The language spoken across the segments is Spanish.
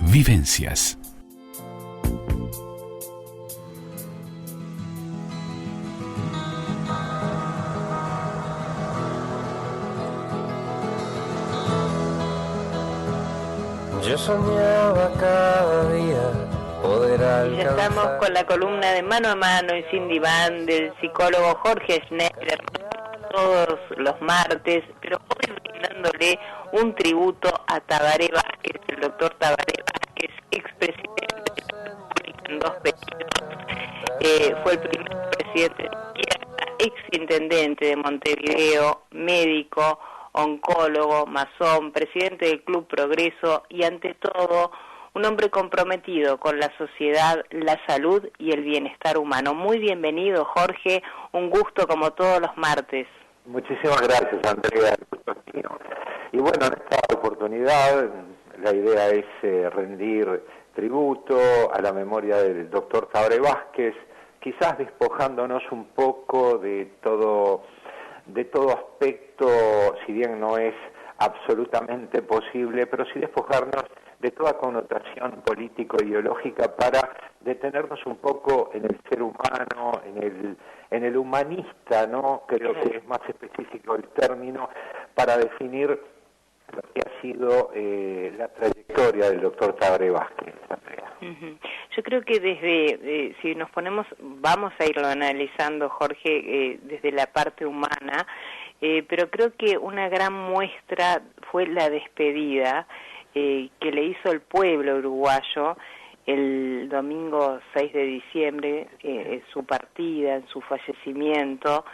Vivencias. Yo soñaba cada día poder alcanzar. Ya estamos con la columna de Mano a Mano y Sin Diván del psicólogo Jorge Schneider, todos los martes, pero hoy brindándole un tributo a Tabaré Vázquez, el doctor Tabaré Vázquez, expresidente de la República en 2 periodos. Fue el primer presidente de la izquierda, exintendente de Montevideo, médico, oncólogo, masón, presidente del Club Progreso y ante todo un hombre comprometido con la sociedad, la salud y el bienestar humano. Muy bienvenido, Jorge, un gusto como todos los martes. Muchísimas gracias, Andrea. Y bueno, en esta oportunidad la idea es rendir tributo a la memoria del doctor Tabaré Vázquez, quizás despojándonos un poco de todo aspecto, si bien no es absolutamente posible, pero sí despojarnos de toda connotación político-ideológica para detenernos un poco en el ser humano, en el humanista, ¿no? Creo que es más específico el término para definir lo que ha sido la trayectoria del doctor Tabaré Vázquez, Andrea. Yo creo que desde, si nos ponemos, vamos a irlo analizando, Jorge, desde la parte humana, pero creo que una gran muestra fue la despedida que le hizo el pueblo uruguayo el domingo 6 de diciembre, su partida, en su fallecimiento.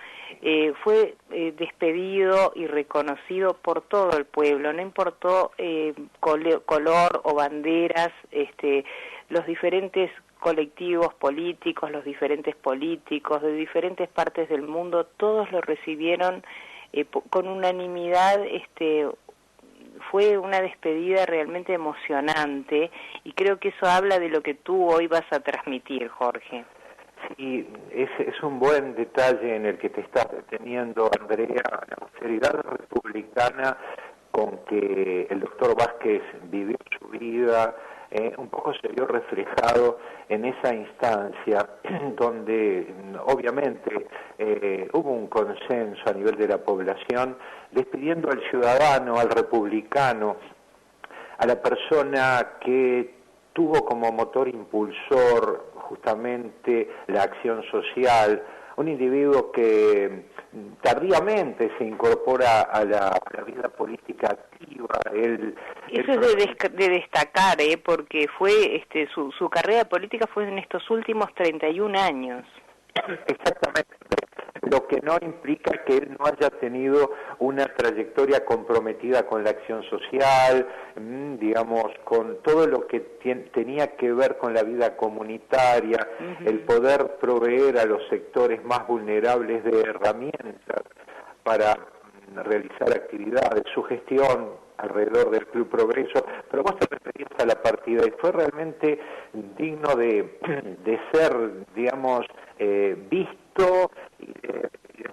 Fue despedido y reconocido por todo el pueblo, no importó color o banderas, los diferentes colectivos políticos, los diferentes políticos de diferentes partes del mundo, todos lo recibieron con unanimidad. Fue una despedida realmente emocionante y creo que eso habla de lo que tú hoy vas a transmitir, Jorge. Sí, es un buen detalle en el que te estás deteniendo, Andrea, la austeridad republicana con que el doctor Vázquez vivió su vida, un poco se vio reflejado en esa instancia donde obviamente hubo un consenso a nivel de la población despidiendo al ciudadano, al republicano, a la persona que tuvo como motor impulsor justamente la acción social, un individuo que tardíamente se incorpora a la vida política activa. Eso es de destacar, porque fue su carrera política fue en estos últimos 31 años. Exactamente, lo que no implica que él no haya tenido una trayectoria comprometida con la acción social, digamos, con todo lo que tenía que ver con la vida comunitaria, el poder proveer a los sectores más vulnerables de herramientas para realizar actividades, su gestión alrededor del Club Progreso, pero vos te referías a la partida y fue realmente digno de ser, digamos, visto y de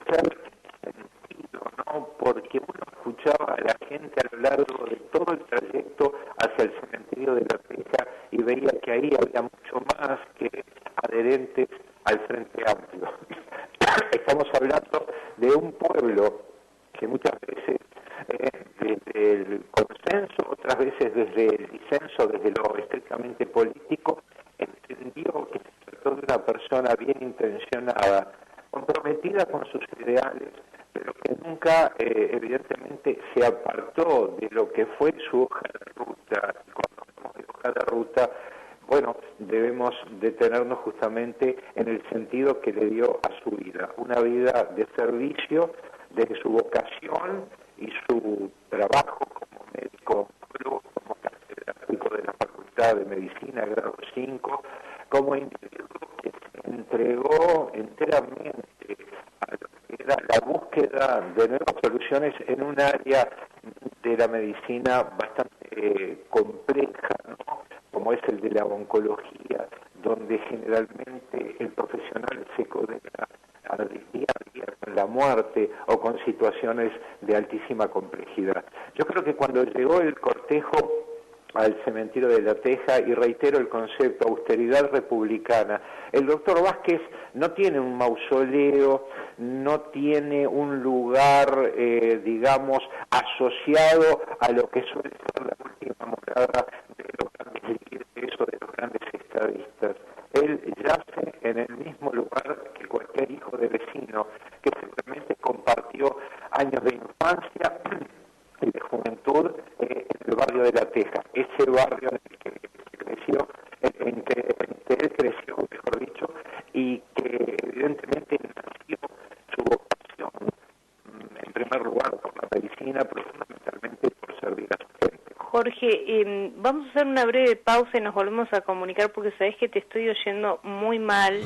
ser sentido, ¿no? Porque uno escuchaba a la gente a lo largo de todo el trayecto hacia el cementerio de La Teja y veía que ahí había mucho más que adherentes al Frente Amplio. Estamos hablando de un pueblo que muchas veces desde el consenso, otras veces desde el disenso, desde lo estrictamente político, entendió que se trató de una persona bien intencionada, comprometida con sus ideales, pero que nunca evidentemente se apartó de lo que fue su hoja de ruta. Cuando hablamos de hoja de ruta, bueno, debemos detenernos justamente en el sentido que le dio a su vida, una vida de servicio desde su vocación y su trabajo como médico, como catedrático de la Facultad de Medicina, grado 5, como individuo que se entregó enteramente a lo que era la búsqueda de nuevas soluciones en un área de la medicina bastante compleja, ¿no? Como es el de la oncología, donde generalmente el profesional se codea día a día con la muerte o con situaciones de altísima complejidad. Yo creo que cuando llegó el cortejo al cementerio de La Teja y reitero el concepto, austeridad republicana. El doctor Vázquez no tiene un mausoleo, no tiene un lugar, digamos, asociado a lo que suele ser la última morada de los grandes líderes o de los grandes estadistas. Él yace en el mismo lugar que cualquier hijo de vecino, que seguramente compartió años de infancia y de juventud en el barrio de La Teja, ese barrio en el que creció, en que él creció, mejor dicho, y que evidentemente nació su vocación, en primer lugar por la medicina, pero fundamentalmente por servir a su gente. Jorge, vamos a hacer una breve pausa y nos volvemos a comunicar porque sabés que te estoy oyendo muy mal.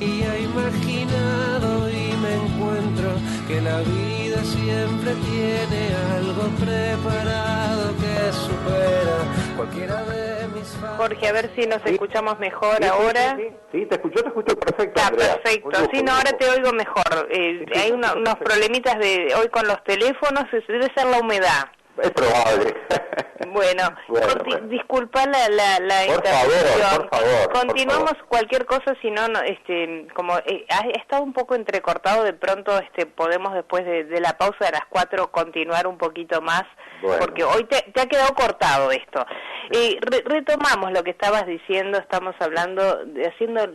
Y he imaginado y me encuentro que la vida siempre tiene algo preparado que supera cualquiera de mis faltas. Jorge, a ver si nos escuchamos mejor ahora. Sí, te escucho perfecto. Está Andrea. perfecto, sí, no, ahora te oigo mejor. Hay unos problemitas de hoy con los teléfonos, debe ser la humedad. Es probable. Bueno, disculpa la interrupción. Por favor. Continuamos cualquier cosa, si no, como ha estado un poco entrecortado, de pronto podemos después de la pausa de las 4 continuar un poquito más, porque hoy te ha quedado cortado esto. Retomamos lo que estabas diciendo, estamos hablando,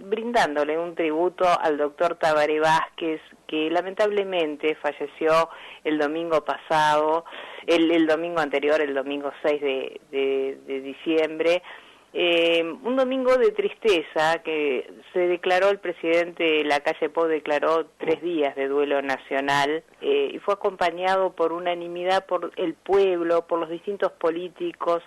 brindándole un tributo al doctor Tabaré Vázquez, que lamentablemente falleció el domingo pasado, el domingo anterior, el domingo 6 de diciembre, un domingo de tristeza que se declaró, el presidente Lacalle Pou declaró 3 días de duelo nacional y fue acompañado por unanimidad por el pueblo, por los distintos políticos,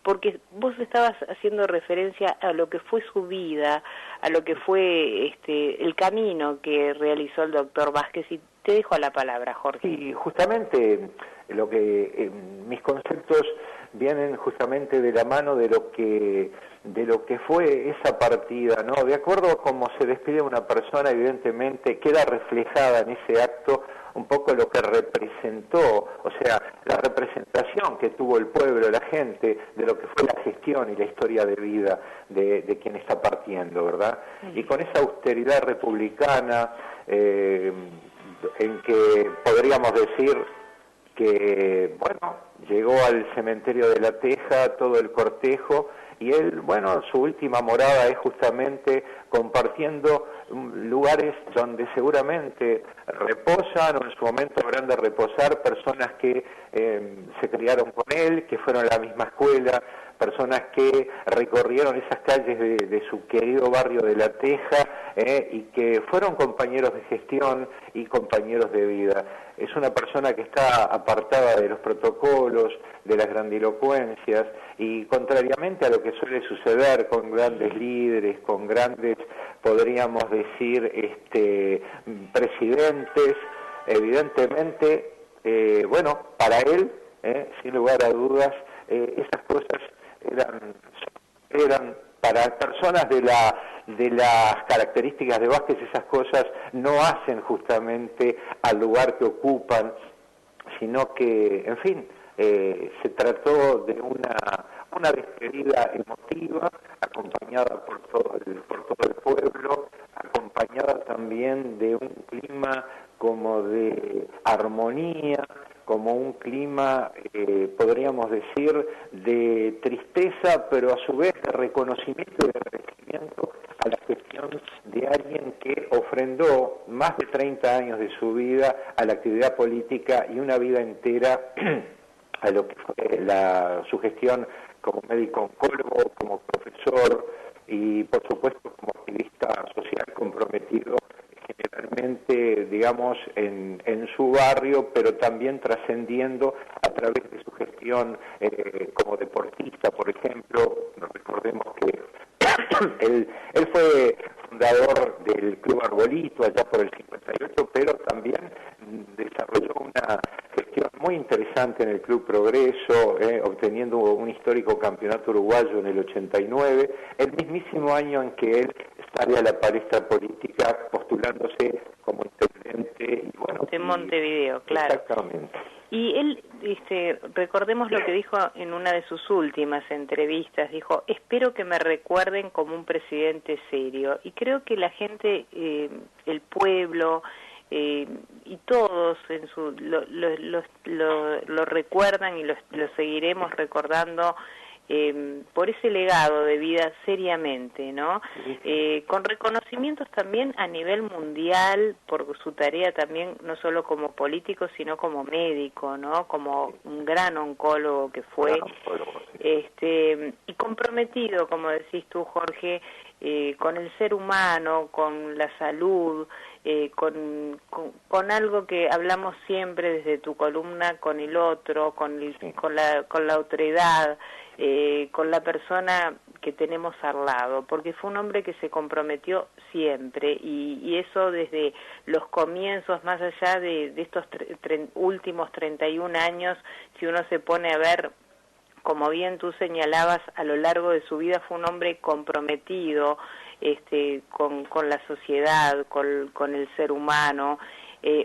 porque vos estabas haciendo referencia a lo que fue su vida, a lo que fue el camino que realizó el doctor Vázquez, y te dejo la palabra, Jorge. Sí, justamente lo que mis conceptos vienen justamente de la mano de lo que fue esa partida, ¿no? De acuerdo a cómo se despide una persona, evidentemente queda reflejada en ese acto un poco lo que representó, o sea, la representación que tuvo el pueblo, la gente, de lo que fue la gestión y la historia de vida de quien está partiendo, ¿verdad? Y con esa austeridad republicana, en que podríamos decir que, bueno, llegó al cementerio de La Teja todo el cortejo, y él, bueno, su última morada es justamente compartiendo lugares donde seguramente reposan, o en su momento habrán de reposar, personas que se criaron con él, que fueron a la misma escuela, personas que recorrieron esas calles de su querido barrio de La Teja, y que fueron compañeros de gestión y compañeros de vida. Es una persona que está apartada de los protocolos, de las grandilocuencias, y contrariamente a lo que suele suceder con grandes líderes, con grandes, podríamos decir, presidentes, evidentemente, bueno, para él, sin lugar a dudas, esas cosas eran para personas de las características de Vázquez, esas cosas no hacen justamente al lugar que ocupan, sino que, en fin, se trató de una despedida emotiva, acompañada por todo el pueblo, acompañada también de un clima como de armonía, como un clima, podríamos decir, de tristeza, pero a su vez de reconocimiento y de agradecimiento a la gestión de alguien que ofrendó más de 30 años de su vida a la actividad política y una vida entera a lo que fue su gestión como médico oncólogo, como profesor y, por supuesto, como activista social comprometido generalmente, digamos, en su barrio, pero también trascendiendo a través de su gestión como deportista, por ejemplo. Recordemos que él fue fundador del Club Arbolito allá por el 58, pero también desarrolló una gestión muy interesante en el Club Progreso, obteniendo un histórico campeonato uruguayo en el 89, el mismísimo año en que él sale a la palestra política postulándose como intendente presidente, y bueno, de Montevideo, claro. Exactamente. Y él, recordemos lo que dijo en una de sus últimas entrevistas, dijo, espero que me recuerden como un presidente serio. Y creo que la gente, el pueblo y todos en lo recuerdan y lo seguiremos recordando por ese legado de vida seriamente, ¿no? Con reconocimientos también a nivel mundial por su tarea también, no solo como político, sino como médico, ¿no? Como un gran oncólogo que fue, y comprometido, como decís tú, Jorge, con el ser humano, con la salud, con algo que hablamos siempre desde tu columna, con el otro, con la otredad, con la persona que tenemos al lado, porque fue un hombre que se comprometió siempre y eso desde los comienzos, más allá de estos últimos 31 años, si uno se pone a ver, como bien tú señalabas, a lo largo de su vida fue un hombre comprometido con la sociedad, con el ser humano,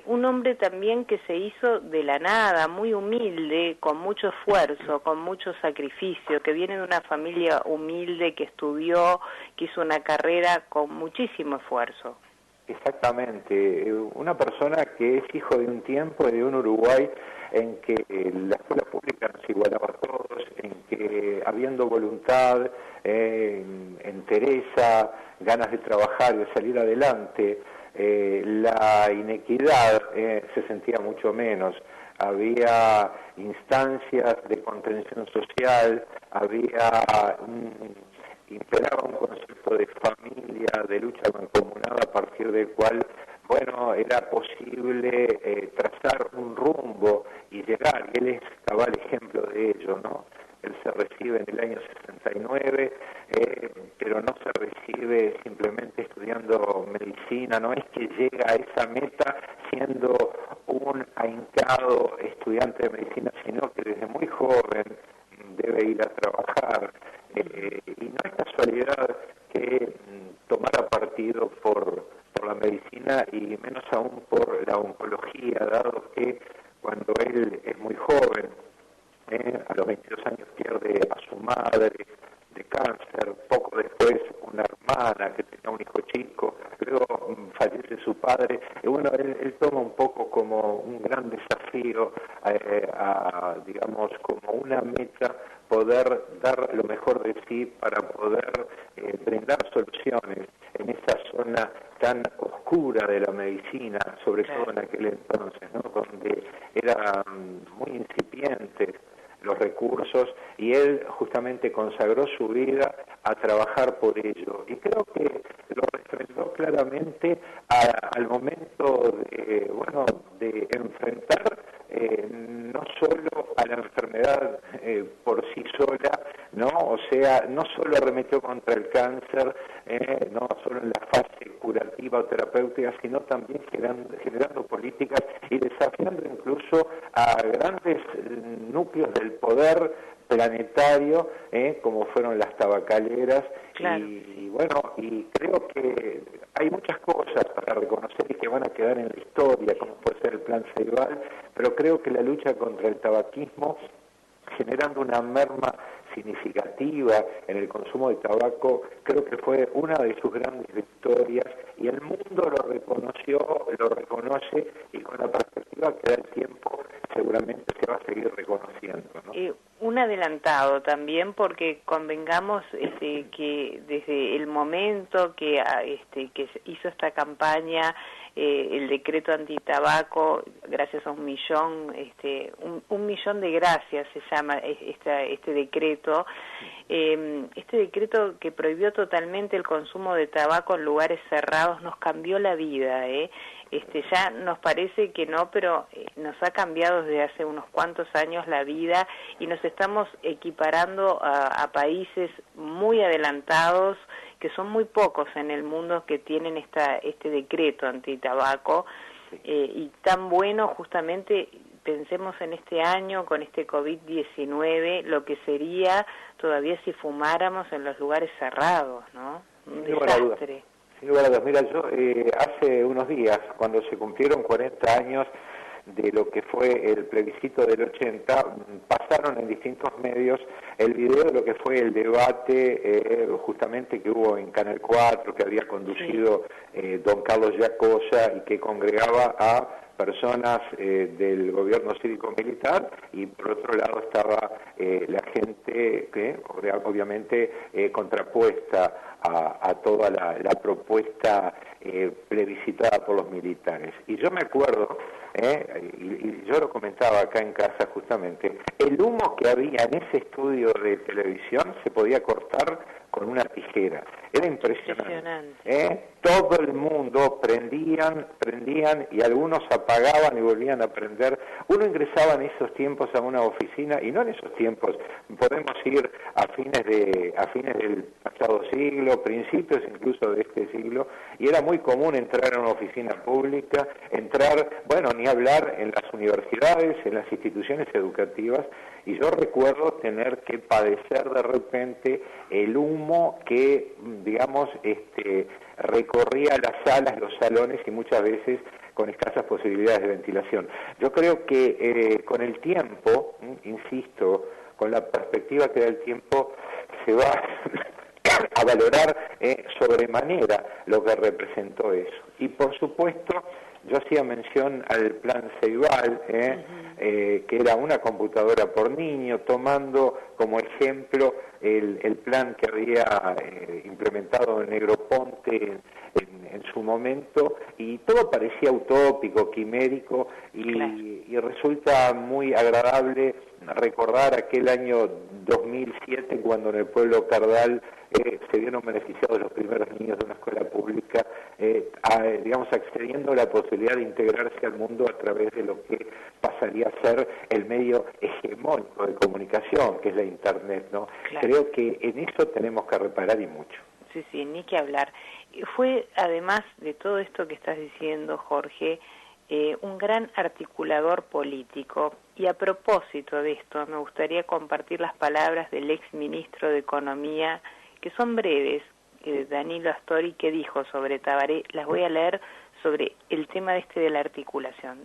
un hombre también que se hizo de la nada, muy humilde, con mucho esfuerzo, con mucho sacrificio, que viene de una familia humilde, que estudió, que hizo una carrera con muchísimo esfuerzo. Exactamente, una persona que es hijo de un tiempo, de un Uruguay en que la escuela pública nos igualaba a todos, en que habiendo voluntad, entereza, ganas de trabajar, de salir adelante, la inequidad se sentía mucho menos. Había instancias de contención social, imperaba un concepto de familia, de lucha mancomunada, a partir del cual, bueno, era posible trazar un rumbo y llegar, y él es cabal ejemplo de ello, ¿no? Él se recibe en el año 69, pero no se recibe simplemente estudiando medicina, no es que llega a esa meta siendo un ahincado estudiante de medicina, sino que desde muy joven debe ir a trabajar, y no es casualidad que tomara partido por la medicina y menos aún por la oncología, dado que cuando él es muy joven, a los 22 años pierde a su madre de cáncer, poco después una hermana que tenía un hijo chico, luego fallece su padre, y bueno, él toma un poco como un gran desafío, digamos, como una meta, poder dar lo mejor de sí para poder brindar soluciones en esa zona tan oscura de la medicina, sobre todo en aquel entonces, ¿no? Donde eran muy incipientes los recursos, y él justamente consagró su vida a trabajar por ello, y creo que lo refrendó claramente al momento de enfrentar no solo a la enfermedad por sí sola, ¿no? O sea, no solo arremetió contra el cáncer, no solo en la fase curativa o terapéutica, sino también generando políticas y desafiando incluso a grandes núcleos del poder planetario, como fueron las tabacaleras. Claro. Y bueno, y creo que hay muchas cosas para reconocer y que van a quedar en la historia, como puede ser el Plan Ceibal, pero creo que la lucha contra el tabaquismo, generando una merma significativa en el consumo de tabaco, creo que fue una de sus grandes victorias, y el mundo lo reconoció, lo reconoce, y con la perspectiva que da el tiempo seguramente se va a seguir reconociendo, ¿no? Un adelantado también, porque convengamos que desde el momento que hizo esta campaña, el decreto antitabaco, gracias a un millón de gracias se llama este decreto, este decreto que prohibió totalmente el consumo de tabaco en lugares cerrados, nos cambió la vida, ya nos parece que no, pero nos ha cambiado desde hace unos cuantos años la vida, y nos estamos equiparando a países muy adelantados, que son muy pocos en el mundo que tienen este decreto antitabaco, y tan bueno. Justamente pensemos en este año con este COVID-19, lo que sería todavía si fumáramos en los lugares cerrados, ¿no? Un desastre. Sin lugar a dudas. Mira, yo hace unos días, cuando se cumplieron 40 años de lo que fue el plebiscito del 80, pasaron en distintos medios el video de lo que fue el debate justamente que hubo en Canal 4, que había conducido don Carlos Giacosa y que congregaba a personas del gobierno cívico-militar, y por otro lado estaba la gente que obviamente contrapuesta a toda la propuesta plebiscitada por los militares. Y yo me acuerdo, y yo lo comentaba acá en casa justamente, el humo que había en ese estudio de televisión se podía cortar con una tijera. Era impresionante. Todo el mundo prendían y algunos apagaban y volvían a prender. Uno ingresaba en esos tiempos a una oficina, y no en esos tiempos, podemos ir a fines del pasado siglo, principios incluso de este siglo, y era muy común entrar a una oficina pública, ni hablar en las universidades, en las instituciones educativas, y yo recuerdo tener que padecer de repente el humo que, digamos, recorría las salas, los salones, y muchas veces con escasas posibilidades de ventilación. Yo creo que con el tiempo, insisto, con la perspectiva que da el tiempo, se va a valorar sobremanera lo que representó eso. Y por supuesto, yo hacía mención al plan Ceibal, que era una computadora por niño, tomando como ejemplo el plan que había implementado Negroponte en su momento, y todo parecía utópico, quimérico, y resulta muy agradable recordar aquel año 2007, cuando en el pueblo Cardal se vieron beneficiados los primeros niños de una escuela pública, accediendo a la posibilidad de integrarse al mundo a través de lo que pasaría a ser el medio hegemónico de comunicación, que es la Internet, ¿no? Claro. Creo que en eso tenemos que reparar, y mucho. Sí, ni que hablar. Fue, además de todo esto que estás diciendo, Jorge, un gran articulador político. Y a propósito de esto, me gustaría compartir las palabras del ex ministro de Economía, que son breves, Danilo Astori, que dijo sobre Tabaré. Las voy a leer sobre el tema de la articulación.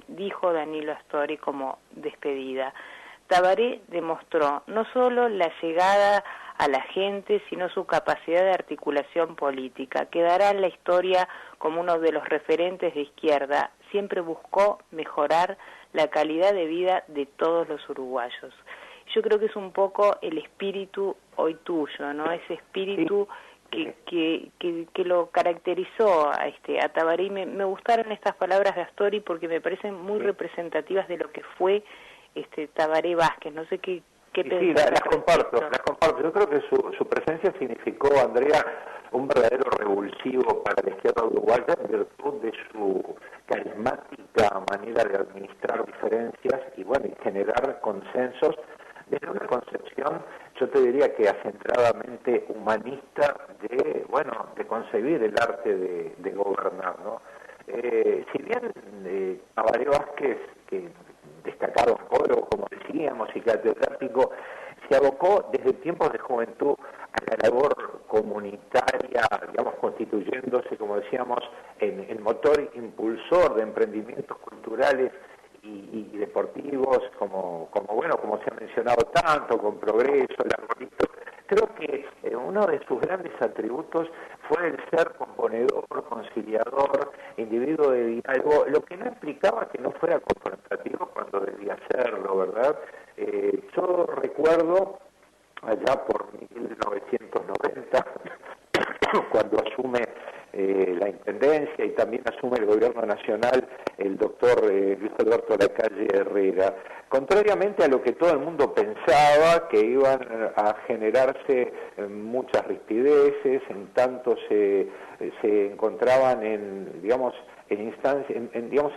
Dijo Danilo Astori como despedida: Tabaré demostró no solo la llegada a la gente, sino su capacidad de articulación política. Quedará en la historia como uno de los referentes de izquierda. Siempre buscó mejorar la calidad de vida de todos los uruguayos. Yo creo que es un poco el espíritu hoy tuyo, ¿no? Ese espíritu que lo caracterizó a Tabaré. Y me gustaron estas palabras de Astori porque me parecen muy representativas de lo que fue Tabaré Vázquez. No sé qué pensás. Sí, las comparto. Yo creo que su presencia significó, Andrea, un verdadero revulsivo para la izquierda uruguaya en virtud de su carismática manera de administrar diferencias y generar consensos desde una concepción, yo te diría que acentradamente humanista, de concebir el arte de gobernar, ¿no? Si bien Tabaré Vázquez, que destacado psicólogo, como decíamos, y catedrático, se abocó desde tiempos de juventud a la labor comunitaria, constituyéndose, como decíamos, en el motor impulsor de emprendimientos culturales y deportivos, como se ha mencionado tanto, con Progreso, el Arbolito. Creo que uno de sus grandes atributos fue el ser componedor, conciliador, individuo de diálogo, lo que no implicaba que no fuera confrontativo cuando debía serlo, ¿verdad? Yo recuerdo allá por 1990, cuando asume la Intendencia y también asume el Gobierno Nacional el doctor Luis Alberto Lacalle Herrera. Contrariamente a lo que todo el mundo pensaba, que iban a generarse muchas rispideces, en tanto se encontraban en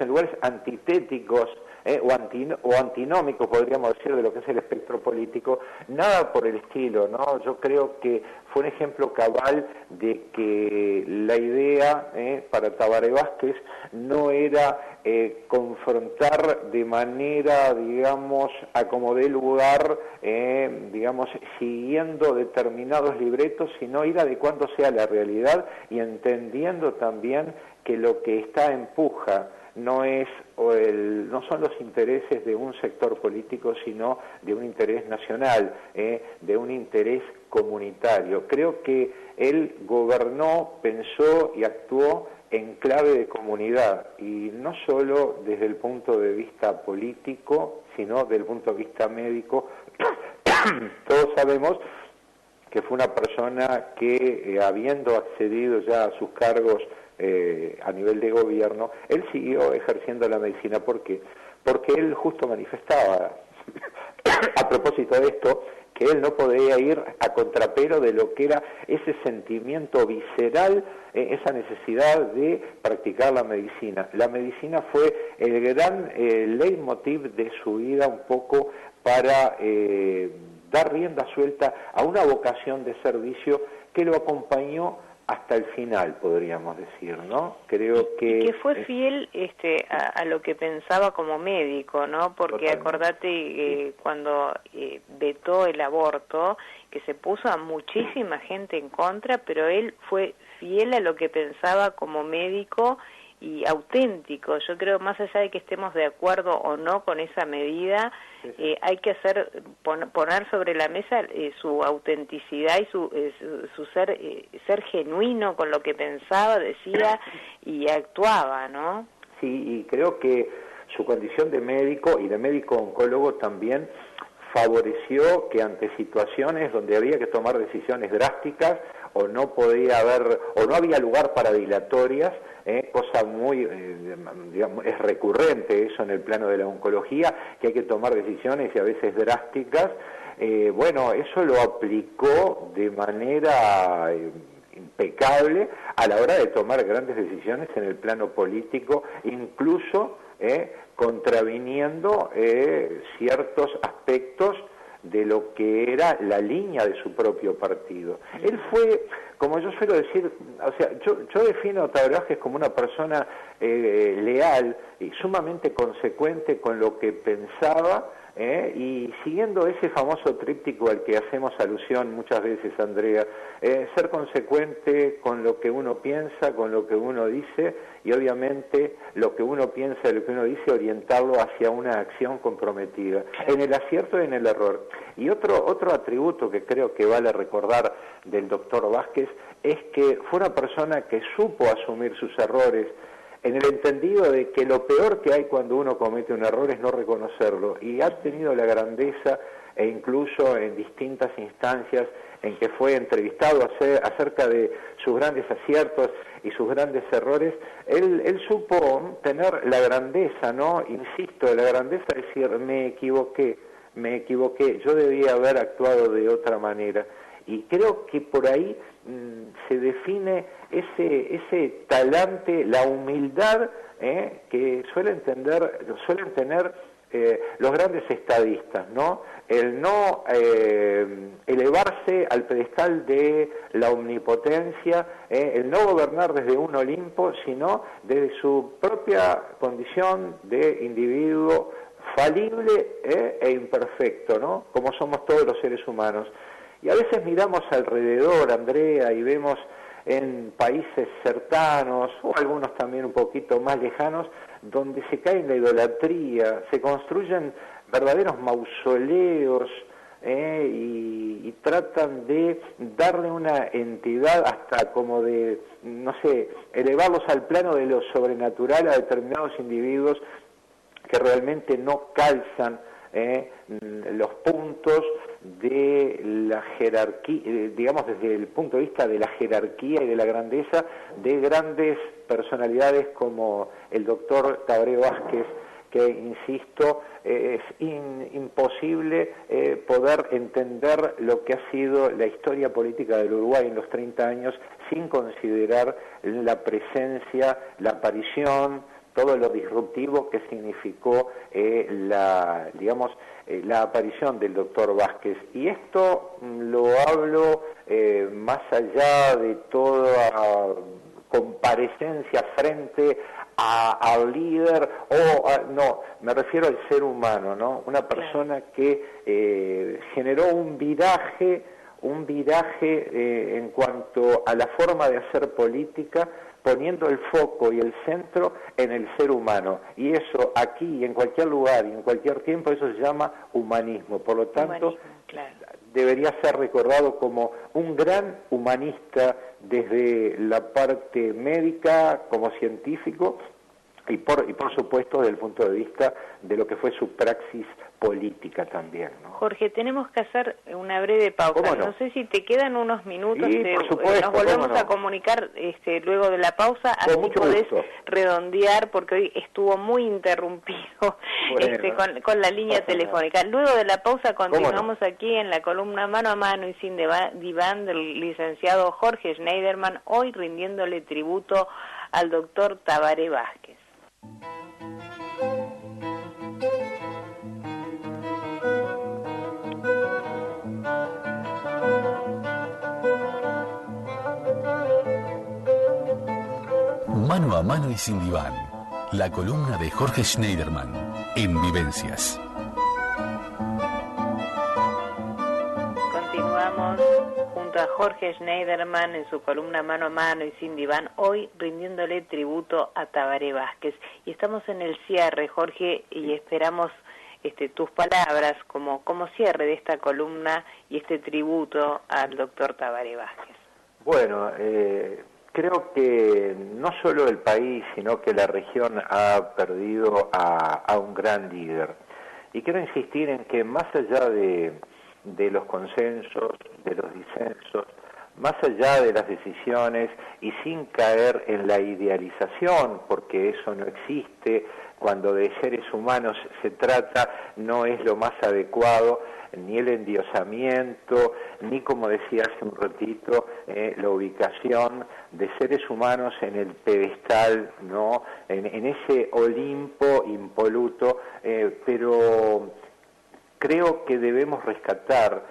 lugares antitéticos o antinómicos, podríamos decir, de lo que es el espectro político, nada por el estilo, ¿no? Yo creo que fue un ejemplo cabal de que la idea para Tabaré Vázquez no era confrontar de manera, digamos, a como dé lugar, digamos, siguiendo determinados libretos, sino ir adecuándose a la realidad y entendiendo también que lo que está empuja no son los intereses de un sector político, sino de un interés nacional, de un interés comunitario. Creo que él gobernó, pensó y actuó en clave de comunidad, y no solo desde el punto de vista político, sino desde el punto de vista médico. Todos sabemos que fue una persona que, habiendo accedido ya a sus cargos a nivel de gobierno, él siguió ejerciendo la medicina. ¿Por qué? Porque él justo manifestaba, a propósito de esto, que él no podía ir a contrapelo de lo que era ese sentimiento visceral, esa necesidad de practicar la medicina. La medicina fue el gran leitmotiv de su vida, un poco para dar rienda suelta a una vocación de servicio que lo acompañó hasta el final, podríamos decir, ¿no? Creo que... Y que fue fiel a lo que pensaba como médico, ¿no? Porque totalmente. Acordate cuando vetó el aborto, que se puso a muchísima gente en contra, pero él fue fiel a lo que pensaba como médico y auténtico. Yo creo, más allá de que estemos de acuerdo o no con esa medida, hay que poner sobre la mesa su autenticidad y su ser genuino con lo que pensaba, decía y actuaba, ¿no? Sí, y creo que su condición de médico y de médico oncólogo también favoreció que ante situaciones donde había que tomar decisiones drásticas o no podía haber o no había lugar para dilatorias, cosa muy, digamos, es recurrente eso en el plano de la oncología, que hay que tomar decisiones y a veces drásticas. Bueno, eso lo aplicó de manera impecable a la hora de tomar grandes decisiones en el plano político, incluso contraviniendo ciertos aspectos de lo que era la línea de su propio partido. Él fue, como yo suelo decir, o sea, yo defino a Tabaré Vázquez como una persona leal y sumamente consecuente con lo que pensaba, y siguiendo ese famoso tríptico al que hacemos alusión muchas veces, Andrea, ser consecuente con lo que uno piensa, con lo que uno dice, y obviamente lo que uno piensa y lo que uno dice, orientarlo hacia una acción comprometida, en el acierto y en el error. Y otro atributo que creo que vale recordar del doctor Vázquez es que fue una persona que supo asumir sus errores, en el entendido de que lo peor que hay cuando uno comete un error es no reconocerlo, y ha tenido la grandeza, e incluso en distintas instancias en que fue entrevistado acerca de sus grandes aciertos y sus grandes errores, él supo tener la grandeza, ¿no? Insisto, la grandeza de decir, me equivoqué, yo debía haber actuado de otra manera. Y creo que por ahí se define ese talante, la humildad que suelen tener los grandes estadistas, ¿no? El no elevarse al pedestal de la omnipotencia, el no gobernar desde un Olimpo, sino desde su propia condición de individuo falible e imperfecto, ¿no? Como somos todos los seres humanos. Y a veces miramos alrededor, Andrea, y vemos en países cercanos, o algunos también un poquito más lejanos, donde se cae en la idolatría, se construyen verdaderos mausoleos, y tratan de darle una entidad hasta como de, no sé, elevarlos al plano de lo sobrenatural a determinados individuos que realmente no calzan los puntos de la jerarquía, digamos desde el punto de vista de la jerarquía y de la grandeza de grandes personalidades como el doctor Tabaré Vázquez, que, insisto, es imposible poder entender lo que ha sido la historia política del Uruguay en los 30 años sin considerar la presencia, la aparición todo lo disruptivo que significó la aparición del doctor Vázquez. Y esto lo hablo más allá de toda comparecencia frente al líder, no, me refiero al ser humano, ¿no? Una persona que generó un viraje en cuanto a la forma de hacer política, poniendo el foco y el centro en el ser humano. Y eso aquí, y en cualquier lugar, y en cualquier tiempo, eso se llama humanismo. Por lo tanto, debería ser recordado como un gran humanista desde la parte médica, como científico, y por supuesto desde el punto de vista de lo que fue su praxis política también, ¿no? Jorge, tenemos que hacer una breve pausa. No sé si te quedan unos minutos. Sí, por supuesto, nos volvemos a comunicar luego de la pausa, así podés redondear, porque hoy estuvo muy interrumpido con la línea telefónica. Luego de la pausa continuamos aquí en la columna Mano a Mano y Sin Diván del licenciado Jorge Schneiderman, hoy rindiéndole tributo al doctor Tabaré Vázquez. Mano a Mano y Sin Diván, la columna de Jorge Schneiderman en Vivencias. Continuamos junto a Jorge Schneiderman en su columna Mano a Mano y Sin Diván, hoy rindiéndole tributo a Tabaré Vázquez. Y estamos en el cierre, Jorge, y esperamos tus palabras como cierre de esta columna y este tributo al doctor Tabaré Vázquez. Bueno, creo que no solo el país, sino que la región ha perdido a un gran líder. Y quiero insistir en que más allá de los consensos, de los disensos, más allá de las decisiones y sin caer en la idealización, porque eso no existe, cuando de seres humanos se trata, no es lo más adecuado, ni el endiosamiento, ni, como decía hace un ratito, la ubicación de seres humanos en el pedestal, ¿no? En ese Olimpo impoluto, pero creo que debemos rescatar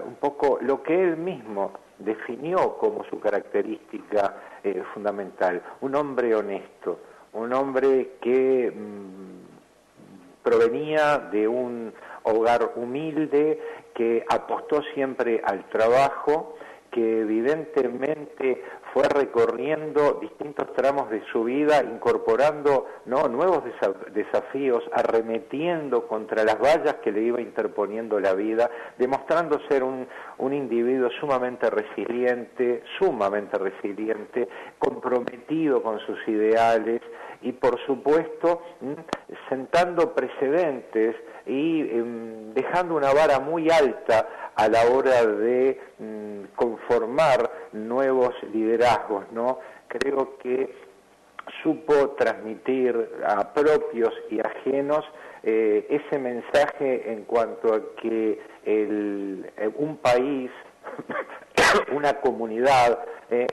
un poco lo que él mismo definió como su característica fundamental: un hombre honesto, un hombre que provenía de un hogar humilde, que apostó siempre al trabajo, que evidentemente fue recorriendo distintos tramos de su vida, incorporando nuevos desafíos, arremetiendo contra las vallas que le iba interponiendo la vida, demostrando ser un individuo sumamente resiliente, comprometido con sus ideales y, por supuesto, sentando precedentes y dejando una vara muy alta a la hora de conformar nuevos liderazgos, ¿no? Creo que supo transmitir a propios y ajenos ese mensaje en cuanto a que un país, una comunidad,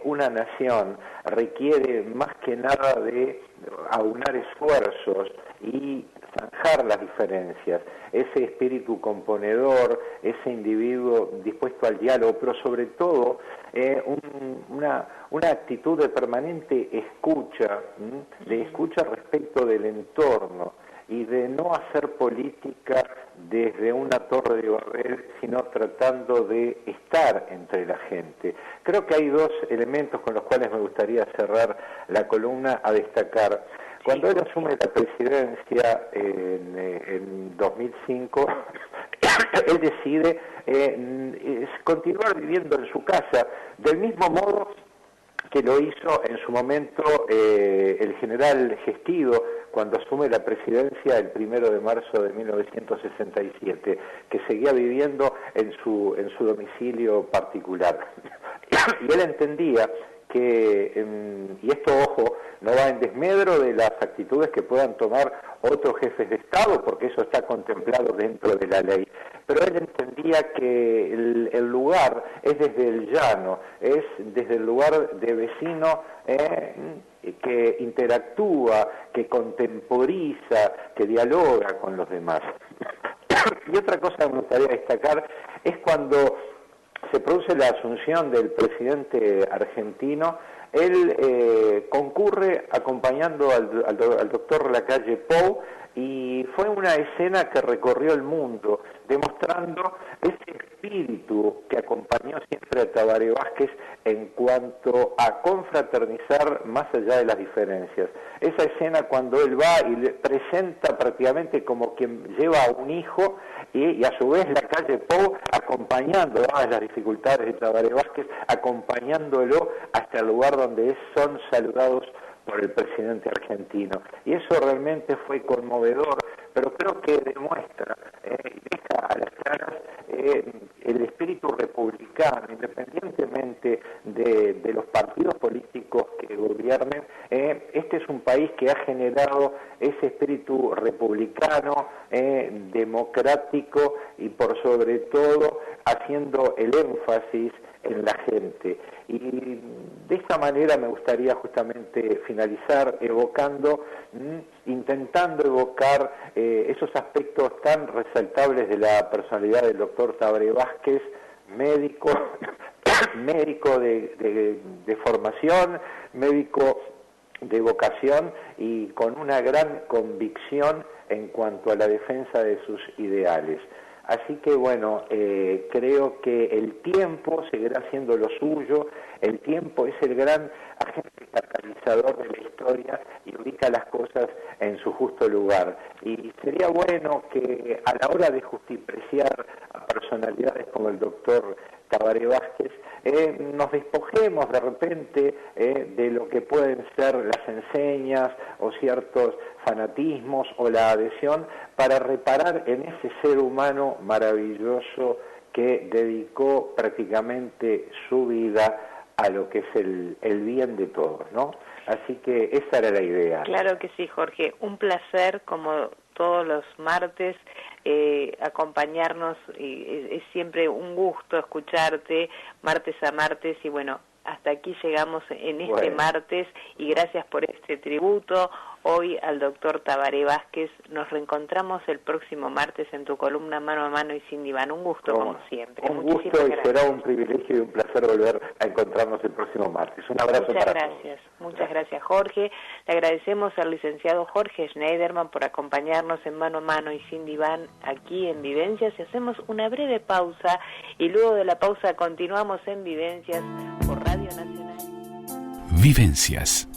una nación requiere más que nada de aunar esfuerzos y zanjar las diferencias, ese espíritu componedor, ese individuo dispuesto al diálogo, pero sobre todo una actitud de permanente escucha, de escucha respecto del entorno y de no hacer política desde una torre de Babel, sino tratando de estar entre la gente. Creo que hay dos elementos con los cuales me gustaría cerrar la columna a destacar. Cuando él asume la presidencia en 2005, él decide continuar viviendo en su casa, del mismo modo que lo hizo en su momento el general Gestido, cuando asume la presidencia el 1 de marzo de 1967, que seguía viviendo en su domicilio particular. Y él entendía que, y esto, ojo, no va en desmedro de las actitudes que puedan tomar otros jefes de Estado, porque eso está contemplado dentro de la ley. Pero él entendía que el lugar es desde el llano, es desde el lugar de vecino que interactúa, que contemporiza, que dialoga con los demás. Y otra cosa que me gustaría destacar es cuando se produce la asunción del presidente argentino. Él concurre acompañando al doctor Lacalle Pou, y fue una escena que recorrió el mundo, demostrando ese espíritu que acompañó siempre a Tabaré Vázquez en cuanto a confraternizar más allá de las diferencias. Esa escena cuando él va y le presenta prácticamente como quien lleva a un hijo, y a su vez Lacalle Pou acompañando las dificultades de Tabaré Vázquez, acompañándolo hasta el lugar donde son saludados por el presidente argentino. Y eso realmente fue conmovedor, pero creo que demuestra y deja a las claras el espíritu republicano, independientemente de los partidos políticos que gobiernen. Este es un país que ha generado ese espíritu republicano, democrático, y por sobre todo haciendo el énfasis en la gente. Y de esta manera me gustaría justamente finalizar evocando, intentando evocar esos aspectos tan resaltables de la personalidad del doctor Tabaré Vázquez, médico, médico de formación, médico de vocación y con una gran convicción en cuanto a la defensa de sus ideales. Así que bueno, creo que el tiempo seguirá siendo lo suyo. El tiempo es el gran agente catalizador de la historia y ubica las cosas en su justo lugar. Y sería bueno que a la hora de justipreciar a personalidades como el doctor Tabaré Vázquez, nos despojemos de repente de lo que pueden ser las enseñas o ciertos fanatismos o la adhesión, para reparar en ese ser humano maravilloso que dedicó prácticamente su vida a lo que es el bien de todos, ¿no? Así que esa era la idea. Claro que sí, Jorge. Un placer, como todos los martes, acompañarnos. Es siempre un gusto escucharte martes a martes, y bueno, hasta aquí llegamos en este martes, y gracias por este tributo hoy al doctor Tabaré Vázquez. Nos reencontramos el próximo martes en tu columna Mano a Mano y Sin Diván. Un gusto, como siempre. Un gusto, y será un privilegio y un placer volver a encontrarnos el próximo martes. Un abrazo para todos. Muchas gracias, Jorge. Le agradecemos al licenciado Jorge Schneiderman por acompañarnos en Mano a Mano y Sin Diván aquí en Vivencias, y hacemos una breve pausa, y luego de la pausa continuamos en Vivencias por Radio Nacional. Vivencias.